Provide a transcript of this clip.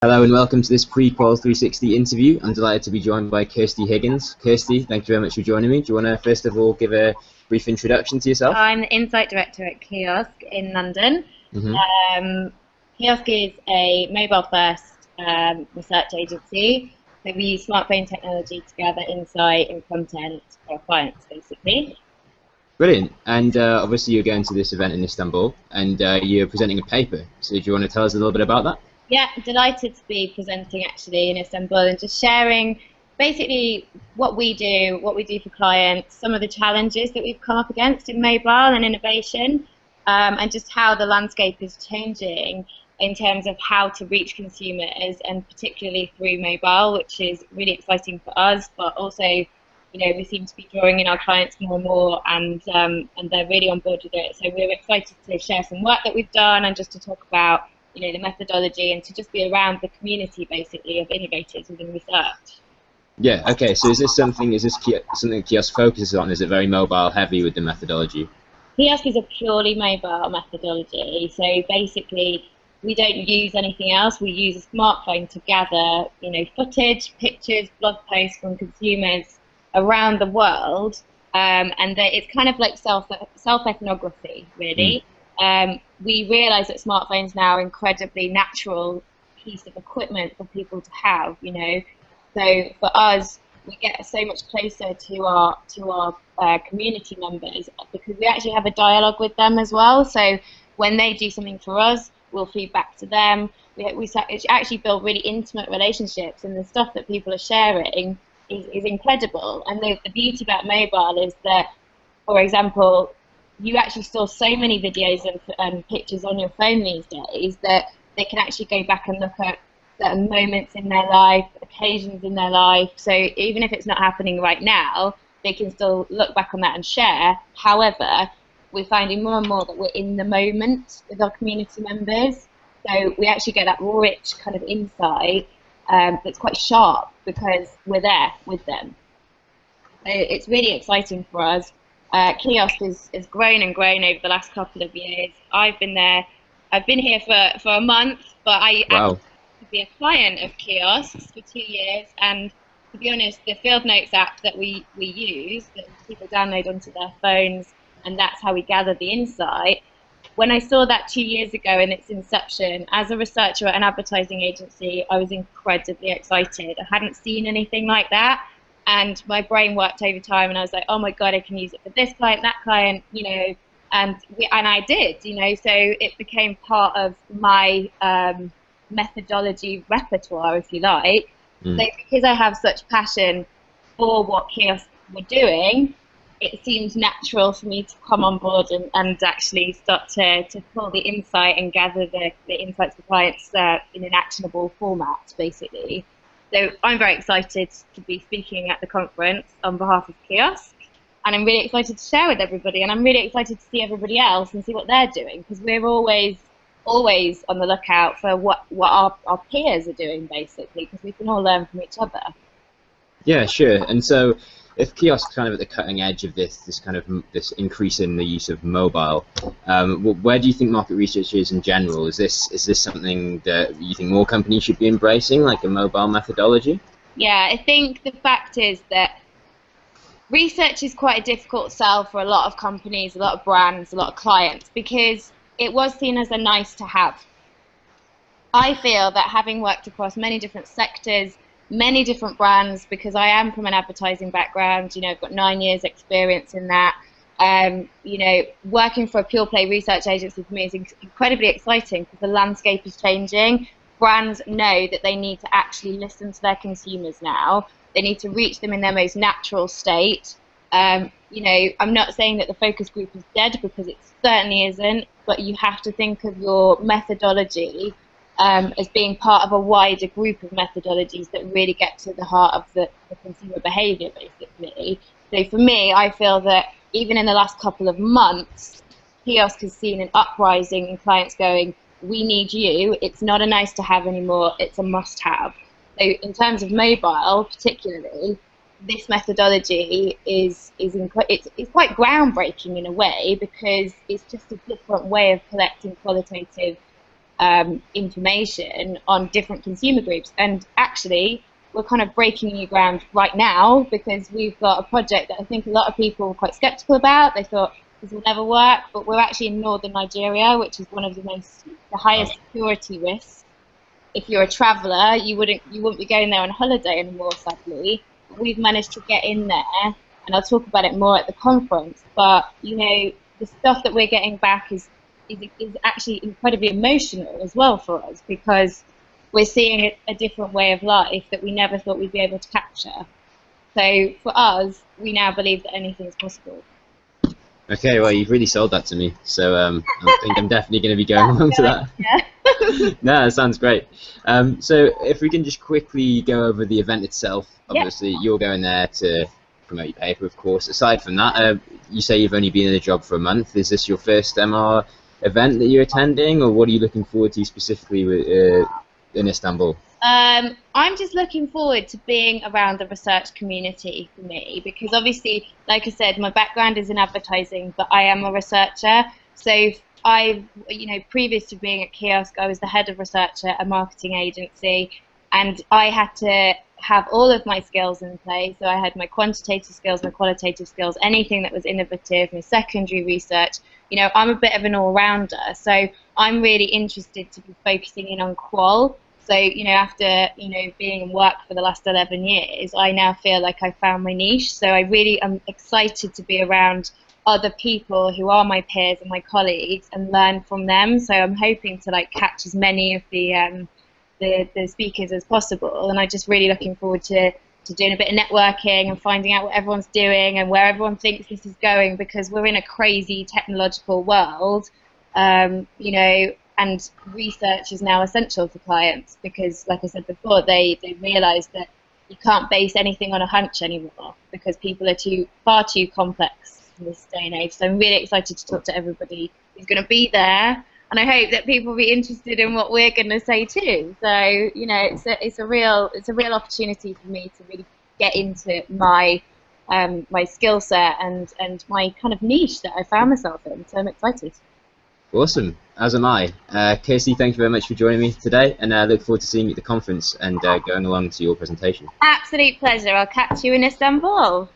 Hello and welcome to this pre-Qual 360 interview. I'm delighted to be joined by Kirsty Higgins. Kirsty, thank you very much for joining me. Do you want to first of all give a brief introduction to yourself? I'm the Insight Director at Kiosk in London. Kiosk is a mobile-first research agency. So we use smartphone technology to gather insight and content for our clients, basically. Brilliant. And obviously you're going to this event in Istanbul and you're presenting a paper. So do you want to tell us a little bit about that? Yeah, delighted to be presenting actually in Istanbul and just sharing basically what we do for clients, some of the challenges that we've come up against in mobile and innovation, and just how the landscape is changing in terms of how to reach consumers, and particularly through mobile, which is really exciting for us, but also, you know, we seem to be drawing in our clients more and more, and they're really on board with it. So we're excited to share some work that we've done and just to talk about, you know, the methodology and to just be around the community basically of innovators within research. Yeah, okay, so is this something Kiosk focuses on? Is it very mobile heavy with the methodology? Kiosk is a purely mobile methodology, so basically we don't use anything else. We use a smartphone to gather, you know, footage, pictures, blog posts from consumers around the world, and it's kind of like self-ethnography, really. We realise that smartphones now are an incredibly natural piece of equipment for people to have, you know. So for us, we get so much closer to our community members because we actually have a dialogue with them as well. So when they do something for us, we'll feed back to them. We actually build really intimate relationships, and the stuff that people are sharing is incredible. And the beauty about mobile is that, for example, you actually store so many videos and pictures on your phone these days that they can actually go back and look at certain moments in their life, occasions in their life. So even if it's not happening right now, they can still look back on that and share. However, we're finding more and more that we're in the moment with our community members. So we actually get that rich kind of insight that's quite sharp because we're there with them. So it's really exciting for us. Kiosk has grown and grown over the last couple of years. I've been here for a month, but I actually to be a client of Kiosks for 2 years, and to be honest, the Field Notes app that we use, that people download onto their phones, and that's how we gather the insight. When I saw that 2 years ago in its inception, as a researcher at an advertising agency, I was incredibly excited. I hadn't seen anything like that. And my brain worked overtime, and I was like, oh my God, I can use it for this client, that client, you know, and I did, you know, so it became part of my methodology repertoire, if you like. So because I have such passion for what Kiosk were doing, it seemed natural for me to come on board and actually start to pull the insight and gather the insights for clients in an actionable format, basically. So I'm very excited to be speaking at the conference on behalf of Kiosk, and I'm really excited to share with everybody, and I'm really excited to see everybody else and see what they're doing, because we're always on the lookout for what our peers are doing, basically, because we can all learn from each other. Yeah, sure. And so if Kiosk is kind of at the cutting edge of this increase in the use of mobile, where do you think market research is in general? Is this something that you think more companies should be embracing, like a mobile methodology? Yeah, I think the fact is that research is quite a difficult sell for a lot of companies, a lot of brands, a lot of clients, because it was seen as a nice to have. I feel that having worked across many different sectors, many different brands, because I am from an advertising background, you know, I've got 9 years experience in that. You know, working for a pure play research agency for me is incredibly exciting because the landscape is changing. Brands know that they need to actually listen to their consumers now. They need to reach them in their most natural state. You know, I'm not saying that the focus group is dead, because it certainly isn't, but you have to think of your methodology as being part of a wider group of methodologies that really get to the heart of the consumer behaviour, basically. So for me, I feel that even in the last couple of months, Kiosk has seen an uprising in clients going, we need you. It's not a nice to have anymore, it's a must have. So in terms of mobile particularly, this methodology is quite groundbreaking in a way, because it's just a different way of collecting qualitative information on different consumer groups. And actually, we're kind of breaking new ground right now, because we've got a project that I think a lot of people were quite skeptical about. They thought this will never work, but we're actually in northern Nigeria, which is one of the highest security risks. If you're a traveller, you wouldn't be going there on holiday anymore, sadly. We've managed to get in there, and I'll talk about it more at the conference. But you know, the stuff that we're getting back is actually incredibly emotional as well for us, because we're seeing a different way of life that we never thought we'd be able to capture. So for us, we now believe that anything is possible. Okay, well, you've really sold that to me. So I think I'm definitely going to be going along to that. Yeah. No, that sounds great. So if we can just quickly go over the event itself. Obviously, you're going there to promote your paper, of course. Aside from that, you say you've only been in the job for a month. Is this your first MR event that you're attending, or what are you looking forward to specifically in Istanbul? I'm just looking forward to being around the research community for me, because obviously, like I said, my background is in advertising, but I am a researcher. So previous to being at Kiosk, I was the head of research at a marketing agency, and I had to have all of my skills in place. So I had my quantitative skills, my qualitative skills, anything that was innovative, my secondary research. You know, I'm a bit of an all-rounder, so I'm really interested to be focusing in on qual. So, you know, after, you know, being in work for the last 11 years, I now feel like I found my niche. So I really am excited to be around other people who are my peers and my colleagues and learn from them. So I'm hoping to like catch as many of the speakers as possible. And I'm just really looking forward to doing a bit of networking and finding out what everyone's doing and where everyone thinks this is going, because we're in a crazy technological world, you know, and research is now essential for clients, because, like I said before, they realise that you can't base anything on a hunch anymore, because people are far too complex in this day and age. So I'm really excited to talk to everybody who's going to be there, and I hope that people will be interested in what we're going to say too. So, you know, it's a real opportunity for me to really get into my my skill set and my kind of niche that I found myself in. So I'm excited. Awesome, as am I. Kirsty, thank you very much for joining me today, and I look forward to seeing you at the conference and going along to your presentation. Absolute pleasure. I'll catch you in Istanbul.